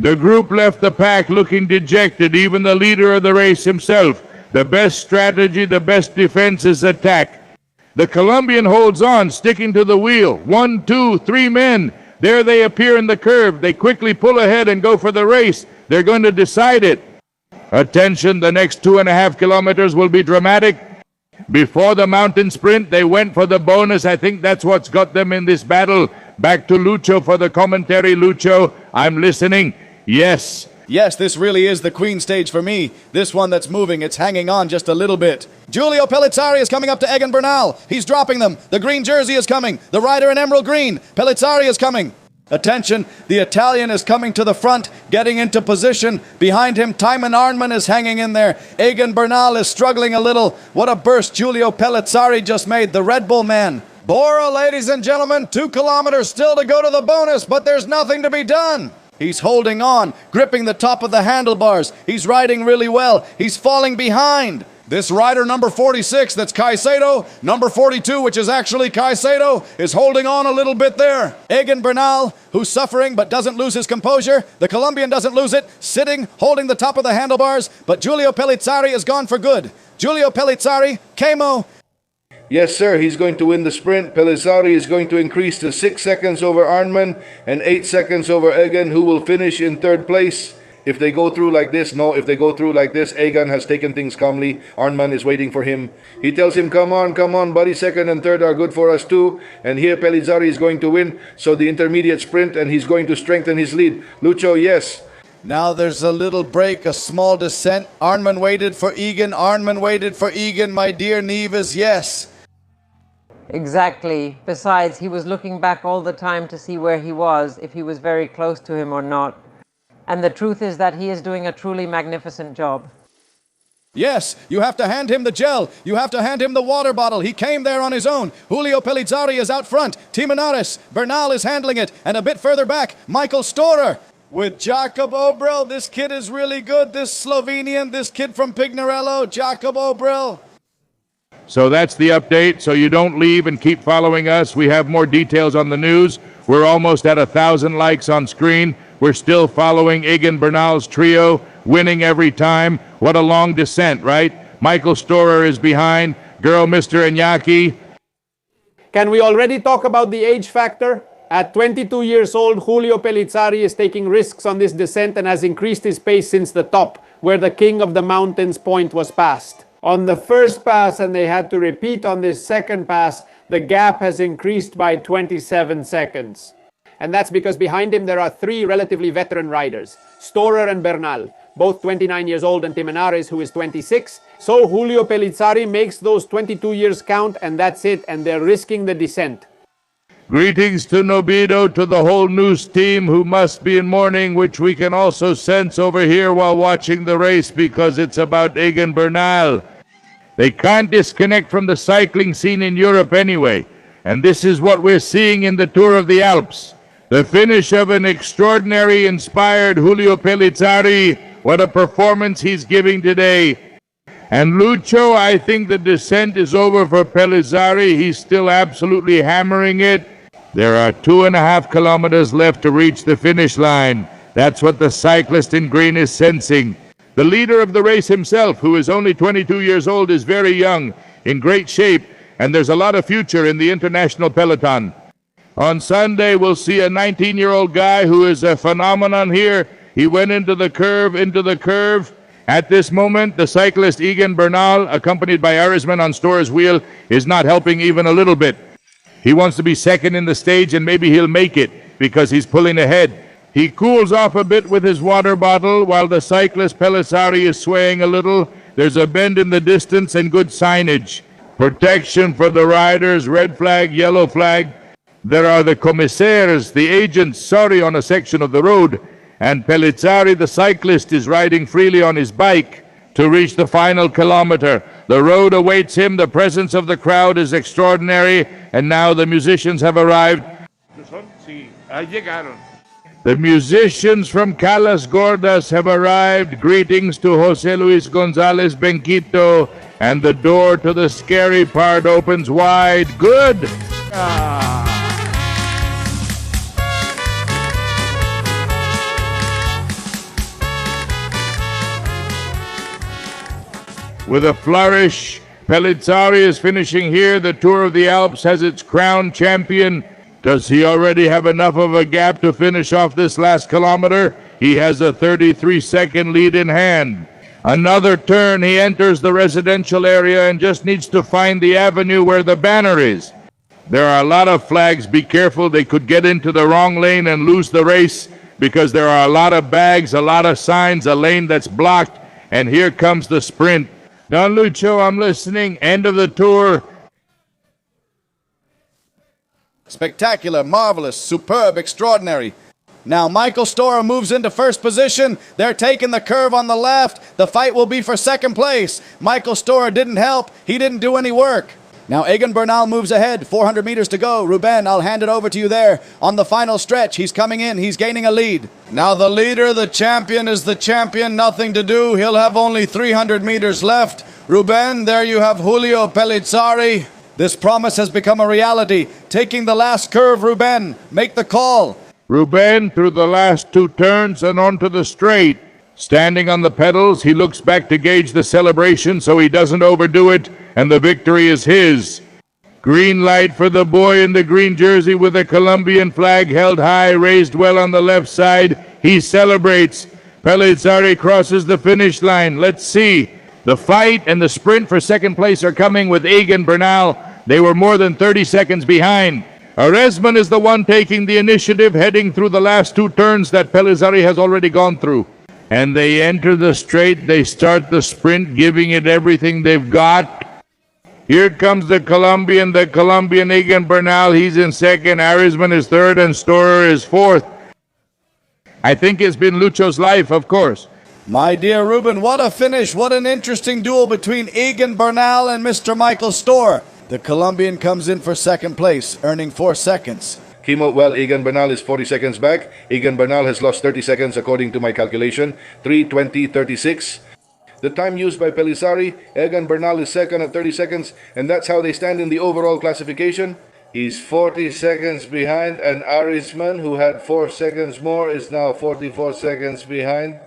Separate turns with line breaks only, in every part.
The group left the pack looking dejected, even the leader of the race himself. The best strategy, the best defense is attack. The Colombian holds on, sticking to the wheel. 1, 2, 3 men. There they appear in the curve. They quickly pull ahead and go for the race. They're going to decide it. Attention, the next 2.5 kilometers will be dramatic. Before the mountain sprint, they went for the bonus. I think that's what's got them in this battle. Back to Lucho for the commentary. Lucho, I'm listening. Yes.
Yes, this really is the queen stage for me. This one that's moving, it's hanging on just a little bit. Giulio Pellizzari is coming up to Egan Bernal. He's dropping them. The green jersey is coming. The rider in emerald green. Pellizzari is coming. Attention, the Italian is coming to the front, getting into position. Behind him, Thymen Arnman is hanging in there. Egan Bernal is struggling a little. What a burst Giulio Pellizzari just made, the Red Bull man. Bora, ladies and gentlemen, 2 kilometers still to go to the bonus, but there's nothing to be done. He's holding on, gripping the top of the handlebars. He's riding really well. He's falling behind. This rider, number 46, that's Caicedo, number 42, which is actually Caicedo, is holding on a little bit there. Egan Bernal, who's suffering but doesn't lose his composure. The Colombian doesn't lose it, sitting, holding the top of the handlebars, but Giulio Pellizzari is gone for good. Giulio Pellizzari, Camo.
Yes, sir, he's going to win the sprint. Pellizzari is going to increase to 6 seconds over Arnman and 8 seconds over Egan, who will finish in 3rd place. If they go through like this, if they go through like this, Egan has taken things calmly. Arnman is waiting for him. He tells him, come on, buddy, 2nd and 3rd are good for us too. And here Pellizzari is going to win, so the intermediate sprint, and he's going to strengthen his lead. Lucho, yes.
Now there's a little break, a small descent. Arnman waited for Egan. Arnman waited for Egan. My dear Neves, yes.
Exactly. Besides, he was looking back all the time to see where he was, if he was very close to him or not. And the truth is that he is doing a truly magnificent job.
Yes, you have to hand him the gel. You have to hand him the water bottle. He came there on his own. Julio Pellizzari is out front. Timenares, Bernal is handling it. And a bit further back, Michael Storer with Jakob Obrel. This kid is really good. This Slovenian, this kid from Pignerello, Jakob Obrel.
So that's the update. So you don't leave and keep following us. We have more details on the news. We're almost at 1,000 likes on screen. We're still following Egan Bernal's trio, winning every time. What a long descent, right? Michael Storer is behind. Girl, Mr. Iñaki.
Can we already talk about the age factor? At 22 years old, Julio Pellizzari is taking risks on this descent and has increased his pace since the top, where the king of the mountains point was passed. On the first pass, and they had to repeat on this second pass, the gap has increased by 27 seconds. And that's because behind him there are 3 relatively veteran riders, Storer and Bernal, both 29 years old, and Timenares, who is 26. So Julio Pellizzari makes those 22 years count, and that's it, and they're risking the descent.
Greetings to Nobido, to the whole news team who must be in mourning, which we can also sense over here while watching the race because it's about Egan Bernal. They can't disconnect from the cycling scene in Europe anyway. And this is what we're seeing in the Tour of the Alps. The finish of an extraordinary, inspired Julio Pellizzari. What a performance he's giving today. And Lucho, I think the descent is over for Pellizzari. He's still absolutely hammering it. There are 2.5 kilometers left to reach the finish line. That's what the cyclist in green is sensing. The leader of the race himself, who is only 22 years old, is very young, in great shape, and there's a lot of future in the international peloton. On Sunday, we'll see a 19-year-old guy who is a phenomenon here. He went into the curve. At this moment, the cyclist Egan Bernal, accompanied by Arisman on Storer's wheel, is not helping even a little bit. He wants to be second in the stage, and maybe he'll make it because he's pulling ahead. He cools off a bit with his water bottle while the cyclist Pellizzari is swaying a little. There's a bend in the distance and good signage. Protection for the riders, red flag, yellow flag. There are the commissaires, the agents, sorry, on a section of the road. And Pellizzari, the cyclist, is riding freely on his bike to reach the final kilometer. The road awaits him. The presence of the crowd is extraordinary. And now the musicians have arrived. The musicians from Calas Gordas have arrived. Greetings to Jose Luis Gonzalez Benquito. And the door to the scary part opens wide. Good. with a flourish. Pellizzari is finishing here. The Tour of the Alps has its crowned champion. Does he already have enough of a gap to finish off this last kilometer? He has a 33-second lead in hand. Another turn, he enters the residential area and just needs to find the avenue where the banner is. There are a lot of flags. Be careful, they could get into the wrong lane and lose the race because there are a lot of bags, a lot of signs, a lane that's blocked, and here comes the sprint. Don Lucho, I'm listening. End of the Tour.
Spectacular, marvelous, superb, extraordinary. Now Michael Storer moves into first position. They're taking the curve on the left. The fight will be for second place. Michael Storer didn't help. He didn't do any work. Now Egan Bernal moves ahead. 400 meters to go. Ruben, I'll hand it over to you there. On the final stretch, he's coming in. He's gaining a lead. Now the leader, the champion, is the champion. Nothing to do. He'll have only 300 meters left. Ruben, there you have Julio Pellizzari. This promise has become a reality. Taking the last curve, Ruben. Make the call.
Ruben through the last two turns and onto the straight. Standing on the pedals, he looks back to gauge the celebration so he doesn't overdo it, and the victory is his. Green light for the boy in the green jersey with the Colombian flag held high, raised well on the left side. He celebrates. Pellizzari crosses the finish line. Let's see. The fight and the sprint for second place are coming with Egan Bernal. They were more than 30 seconds behind. Aresman is the one taking the initiative, heading through the last two turns that Pellizzari has already gone through. And they enter the straight, they start the sprint, giving it everything they've got. Here comes the Colombian Egan Bernal. He's in second, Aresman is third, and Storer is fourth. I think it's been Lucho's life, of course.
My dear Ruben, what a finish. What an interesting duel between Egan Bernal and Mr. Michael Storer. The Colombian comes in for second place, earning 4 seconds.
Came out well. Egan Bernal is 40 seconds back. Egan Bernal has lost 30 seconds according to my calculation. 3:20.36. The time used by Pellizzari, Egan Bernal is second at 30 seconds, and that's how they stand in the overall classification. He's 40 seconds behind, and Aresman, who had 4 seconds more, is now 44 seconds behind.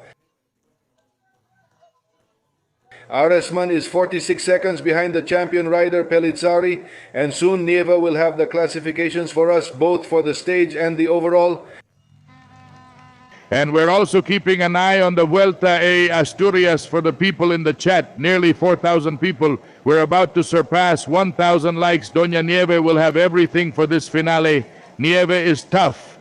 Aresman is 46 seconds behind the champion rider Pellizzari, and soon Nieva will have the classifications for us, both for the stage and the overall.
And we're also keeping an eye on the Vuelta a Asturias for the people in the chat. Nearly 4,000 people. We're about to surpass 1,000 likes. Doña Nieve will have everything for this finale. Nieve is tough.